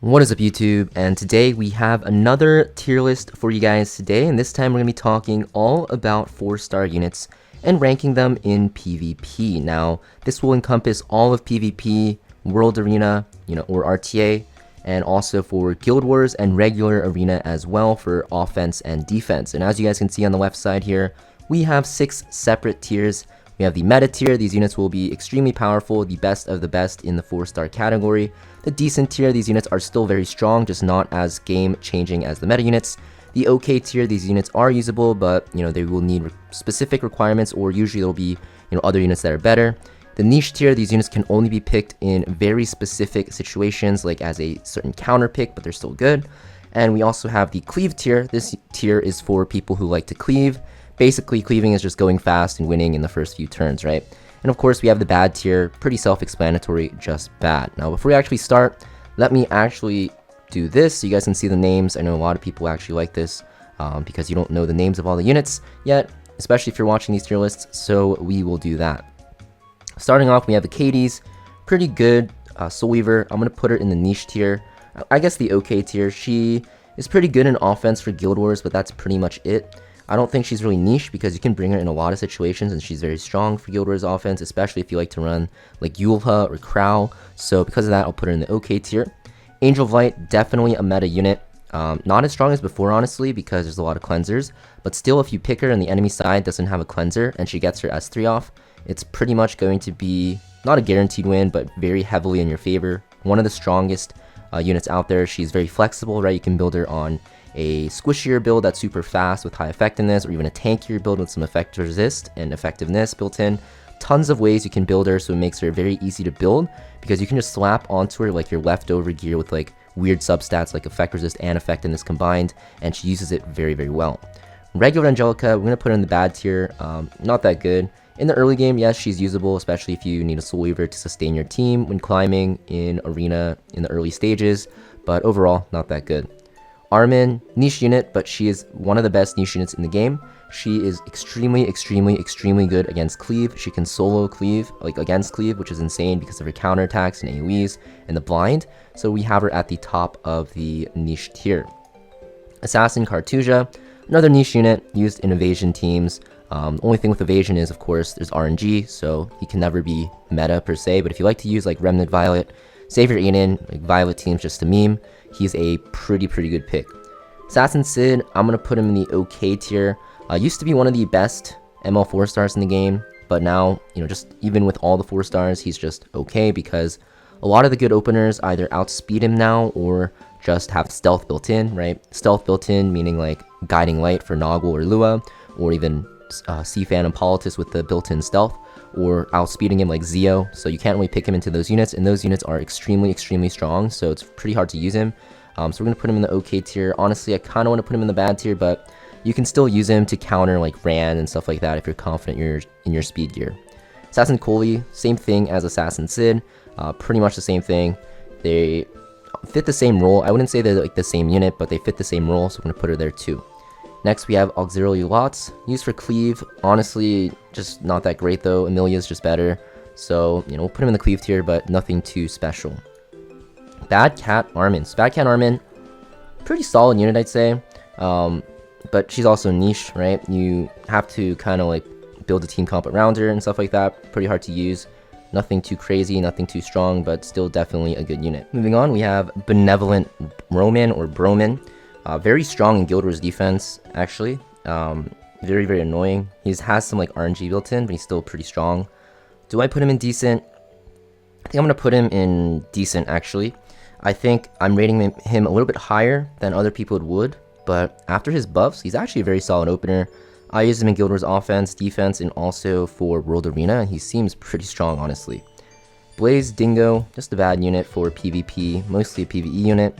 What is up YouTube, and today we have another tier list for you guys today, and this time we're going to be talking all about 4-star units and ranking them in PvP. Now, this will encompass all of PvP, World Arena, or RTA, and also for Guild Wars and regular arena as well for offense and defense. And as you guys can see on the left side here, we have 6 separate tiers. We have the meta tier. These units will be extremely powerful, the best of the best in the 4-star category. The decent tier, these units are still very strong, just not as game changing as the meta units. The okay tier, these units are usable, but they will need specific requirements, or usually there will be other units that are better. The niche tier, these units can only be picked in very specific situations, like as a certain counter pick, but they're still good. And we also have the cleave tier. This tier is for people who like to cleave. Basically, cleaving is just going fast and winning in the first few turns, right? And of course, we have the bad tier, pretty self-explanatory, just bad. Now, before we actually start, let me actually do this so you guys can see the names. I know a lot of people actually like this because you don't know the names of all the units yet, especially if you're watching these tier lists, so we will do that. Starting off, we have Achates, pretty good Soul Weaver. I'm going to put her in the niche tier. I guess the okay tier. She is pretty good in offense for Guild Wars, but that's pretty much it. I don't think she's really niche because you can bring her in a lot of situations, and she's very strong for Guild Wars offense, especially if you like to run like Yulha or Crow. So because of that, I'll put her in the okay tier. Angel of Light, definitely a meta unit. Not as strong as before, honestly, because there's a lot of cleansers. But still, if you pick her and the enemy side doesn't have a cleanser and she gets her S3 off, it's pretty much going to be not a guaranteed win, but very heavily in your favor. One of the strongest units out there. She's very flexible, right? You can build her on a squishier build that's super fast with high effectiveness, or even a tankier build with some effect resist and effectiveness built in. Tons of ways you can build her, so it makes her very easy to build because you can just slap onto her like your leftover gear with like weird substats like effect resist and effectiveness combined, and she uses it very, very well. Regular Angelica, we're going to put her in the bad tier. Not that good. In the early game, yes, she's usable, especially if you need a Soul Weaver to sustain your team when climbing in arena in the early stages, but overall, not that good. Armin, niche unit, but she is one of the best niche units in the game. She is extremely good against cleave. She can solo cleave, like against cleave, which is insane because of her counterattacks and AoEs and the blind. So we have her at the top of the niche tier. Assassin Cartuja, another niche unit used in evasion teams. The only thing with evasion is, of course, there's RNG, so he can never be meta per se. But if you like to use like Remnant Violet, Savior Aiden, like Violet teams just to meme, he's a pretty good pick. Assassin Sid, I'm going to put him in the okay tier. Used to be one of the best ML 4-stars in the game, but now, just even with all the 4-stars, he's just okay because a lot of the good openers either outspeed him now or just have stealth built in, right? Stealth built in meaning like Guiding Light for Noggle or Lua, or even C-Fan and Politis with the built-in stealth, or outspeeding him like Zio, so you can't really pick him into those units, and those units are extremely strong, so it's pretty hard to use him. So we're going to put him in the okay tier. Honestly, I kind of want to put him in the bad tier, but you can still use him to counter like Ran and stuff like that if you're confident in your speed gear. Assassin Coley, same thing as Assassin Sid, pretty much the same thing. They fit the same role. I wouldn't say they're like the same unit, but they fit the same role, so I'm going to put her there too. Next, we have Auxiliary Lots, used for cleave. Honestly, just not that great though. Amelia's just better. So, we'll put him in the cleave tier, but nothing too special. Bad Cat Armin. So Bad Cat Armin, pretty solid unit, I'd say. But she's also niche, right? You have to kind of like build a team comp around her and stuff like that. Pretty hard to use. Nothing too crazy, nothing too strong, but still definitely a good unit. Moving on, we have Benevolent Broman or Broman. Very strong in Guild Wars defense, actually. Very annoying. He has some like RNG built in, but he's still pretty strong. Do I put him in decent? I think I'm going to put him in decent, actually. I think I'm rating him a little bit higher than other people would, but after his buffs, he's actually a very solid opener. I use him in Guild Wars offense, defense, and also for World Arena, and he seems pretty strong, honestly. Blaze Dingo, just a bad unit for PvP, mostly a PvE unit.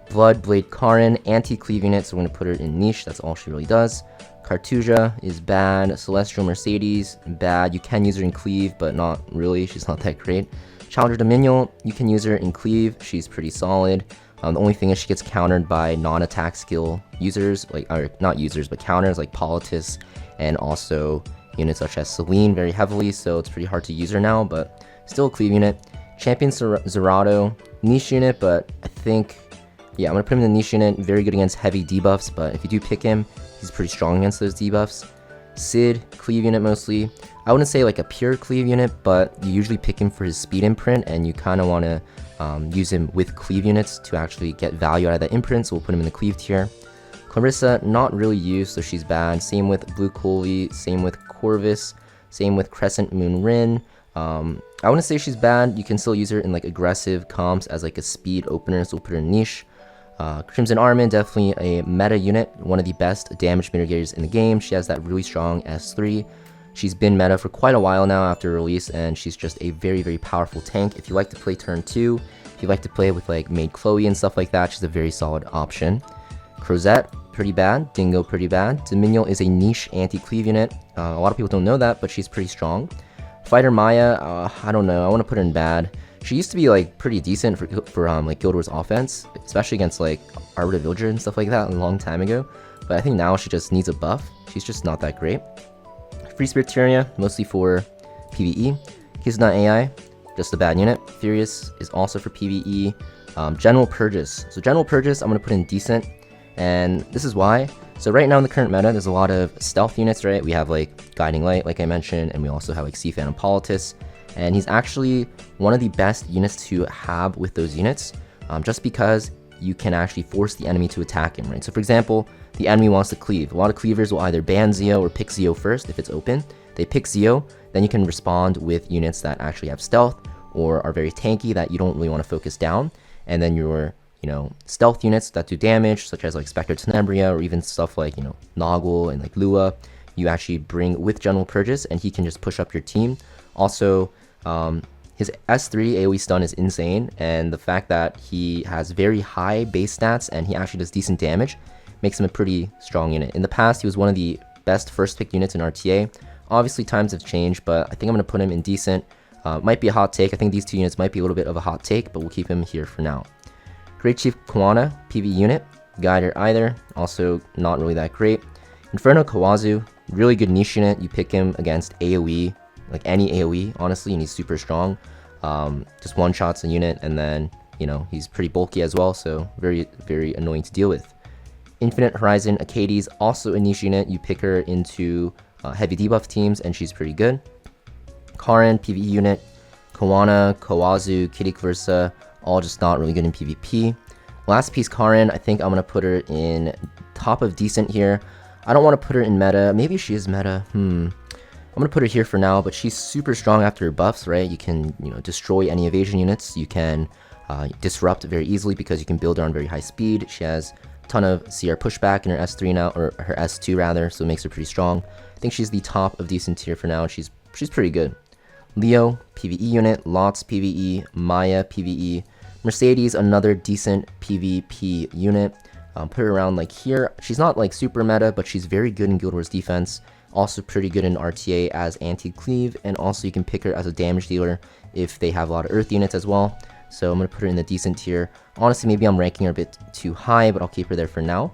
Blood Blade Karin, anti-cleave unit, so we're going to put her in niche, that's all she really does. Cartuja is bad. Celestial Mercedes, bad. You can use her in cleave, but not really, she's not that great. Challenger Dominion, you can use her in cleave, she's pretty solid. The only thing is she gets countered by non-attack skill users, or not users, but counters like Politis, and also units such as Celine very heavily, so it's pretty hard to use her now, but still a cleave unit. Champion Zerato, niche unit, but I think, yeah, I'm going to put him in the niche unit. Very good against heavy debuffs, but if you do pick him, he's pretty strong against those debuffs. Sid, cleave unit mostly. I wouldn't say like a pure cleave unit, but you usually pick him for his speed imprint, and you kind of want to use him with cleave units to actually get value out of that imprint, so we'll put him in the cleave tier. Clarissa, not really used, so she's bad. Same with Blue Cooley, same with Corvus, same with Crescent Moon Rin. I wouldn't say she's bad. You can still use her in like aggressive comps as like a speed opener, so we'll put her in niche. Crimson Armin, definitely a meta unit, one of the best damage mitigators in the game. She has that really strong S3. She's been meta for quite a while now after release, and she's just a very, very powerful tank. If you like to play turn 2, if you like to play with like Maid Chloe and stuff like that, she's a very solid option. Crozet, pretty bad. Dingo, pretty bad. Dominion is a niche anti-cleave unit. A lot of people don't know that, but she's pretty strong. Fighter Maya, I don't know. I want to put her in bad. She used to be like pretty decent for like Guild Wars offense, especially against like Arbiter Villager and stuff like that a long time ago. But I think now she just needs a buff. She's just not that great. Free Spirit Tyrannia, mostly for PvE. Kizuna AI, just a bad unit. Furious is also for PvE. General Purges. So General Purges, I'm going to put in decent. And this is why. So right now in the current meta, there's a lot of stealth units, right? We have like Guiding Light, like I mentioned, and we also have like Seafan and Politis. And he's actually one of the best units to have with those units, just because you can actually force the enemy to attack him, right? So for example, the enemy wants to cleave. A lot of cleavers will either ban Zeo or pick Zeo first if it's open. They pick Zeo, then you can respond with units that actually have stealth or are very tanky that you don't really want to focus down. And then your, stealth units that do damage, such as like Spectre Tenebria or even stuff like, Noggle and like Lua, you actually bring with General Purges, and he can just push up your team. Also, his S3 AoE stun is insane, and the fact that he has very high base stats and he actually does decent damage makes him a pretty strong unit. In the past, he was one of the best first pick units in RTA. Obviously, times have changed, but I think I'm going to put him in decent. Might be a hot take. I think these two units might be a little bit of a hot take, but we'll keep him here for now. Great Chief Kawana, PV unit. Guider either, also not really that great. Inferno Kawazu, really good niche unit. You pick him against AoE, like any AoE, honestly, and he's super strong. Just one-shots a unit, and then, he's pretty bulky as well, so very, very annoying to deal with. Infinite Horizon Achates, also a niche unit. You pick her into heavy debuff teams, and she's pretty good. Karin, PvE unit. Kawana, Kawazu, Kitty Clarissa, all just not really good in PvP. Last piece, Karin, I think I'm going to put her in top of decent here. I don't want to put her in meta. Maybe she is meta. I'm going to put her here for now, but she's super strong after her buffs, right? You can, destroy any evasion units. You can disrupt very easily because you can build her on very high speed. She has a ton of CR pushback in her S3 now, or her S2 rather, so it makes her pretty strong. I think she's the top of decent tier for now, and she's pretty good. Leo, PvE unit. Lots, PvE. Maya, PvE. Mercedes, another decent PvP unit. Put her around like here. She's not like super meta, but she's very good in Guild Wars defense. Also pretty good in RTA as anti-cleave, and also you can pick her as a damage dealer if they have a lot of earth units as well. So I'm going to put her in the decent tier. Honestly, maybe I'm ranking her a bit too high, but I'll keep her there for now.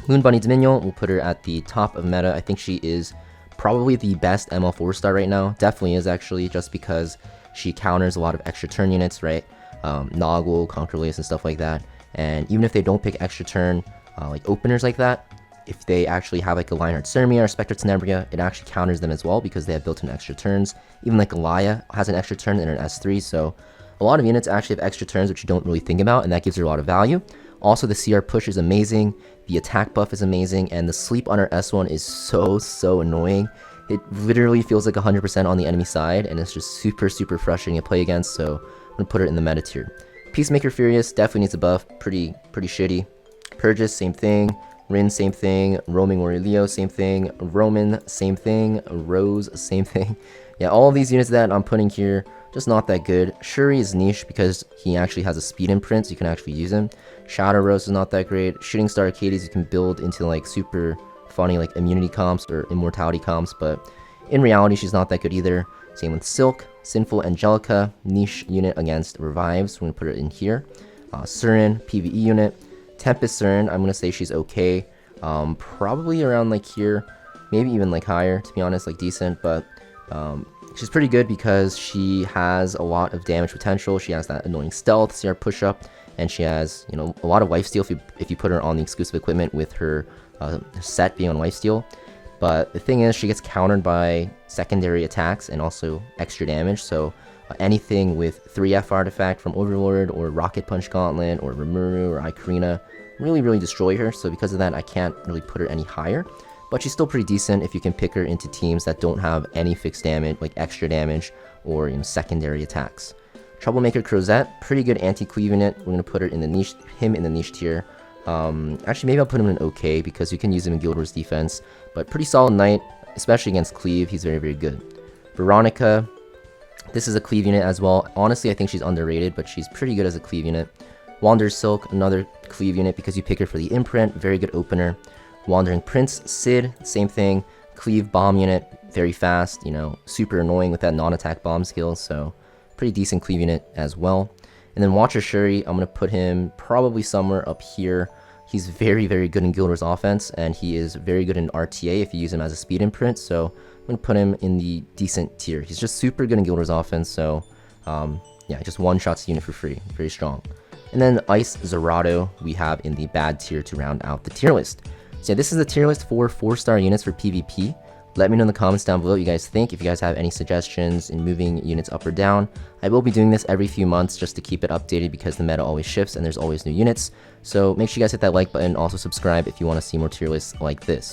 Moon Bunny Dominion, we'll put her at the top of meta. I think she is probably the best ML 4-star right now. Definitely is, actually, just because she counters a lot of extra turn units, right? Noggle, Conquerlius, and stuff like that. And even if they don't pick extra turn, like openers like that, if they actually have like a Lionheart Cermia or Spectre Tenebria, it actually counters them as well because they have built-in extra turns. Even like Alaya has an extra turn in her S3, so a lot of units actually have extra turns which you don't really think about, and that gives her a lot of value. Also, the CR push is amazing, the attack buff is amazing, and the sleep on her S1 is so annoying. It literally feels like 100% on the enemy side, and it's just super frustrating to play against, so I'm going to put her in the meta tier. Peacemaker Furious definitely needs a buff, pretty shitty. Purges, same thing. Rin, same thing. Roaming Warrior Leo, same thing. Roman, same thing. Rose, same thing. Yeah, all of these units that I'm putting here, just not that good. Shuri is niche because he actually has a speed imprint, so you can actually use him. Shadow Rose is not that great. Shooting Star Achates you can build into like super funny like immunity comps or immortality comps, but in reality she's not that good either. Same with Silk. Sinful Angelica, niche unit against revives. We're going to put it in here. Surin, PvE unit. Tempest Surin, I'm going to say she's okay. Probably around like here. Maybe even like higher, to be honest, like decent. But She's pretty good because she has a lot of damage potential. She has that annoying stealth, CR push-up, and she has, you know, a lot of lifesteal if you put her on the exclusive equipment with her set being on lifesteal. But the thing is, she gets countered by secondary attacks and also extra damage, so anything with 3F artifact from Overlord or Rocket Punch Gauntlet or Rimuru or Ikarina really destroy her, so because of that I can't really put her any higher. But she's still pretty decent if you can pick her into teams that don't have any fixed damage, like extra damage or, you know, secondary attacks. Troublemaker Crozet, pretty good anti-cleave unit. We're gonna put her in the niche, him in the niche tier. Actually, maybe I'll put him in OK because you can use him in Guild Wars defense. But pretty solid knight, especially against cleave. He's very good. Veronica, this is a cleave unit as well. Honestly, I think she's underrated, but she's pretty good as a cleave unit. Wander Silk, another cleave unit because you pick her for the imprint. Very good opener. Wandering Prince, Sid, same thing. Cleave bomb unit, very fast, you know, super annoying with that non-attack bomb skill, so pretty decent cleave unit as well. And then Watcher Shuri, I'm going to put him probably somewhere up here. He's very good in Guild Wars offense, and he is very good in RTA if you use him as a speed imprint, so I'm going to put him in the decent tier. He's just super good in Guild Wars offense, so yeah, just one-shots the unit for free. Very strong. And then Ice Zerato we have in the bad tier to round out the tier list. So yeah, this is the tier list for 4-star units for PvP. Let me know in the comments down below what you guys think, if you guys have any suggestions in moving units up or down. I will be doing this every few months just to keep it updated because the meta always shifts and there's always new units. So make sure you guys hit that like button, also subscribe if you want to see more tier lists like this.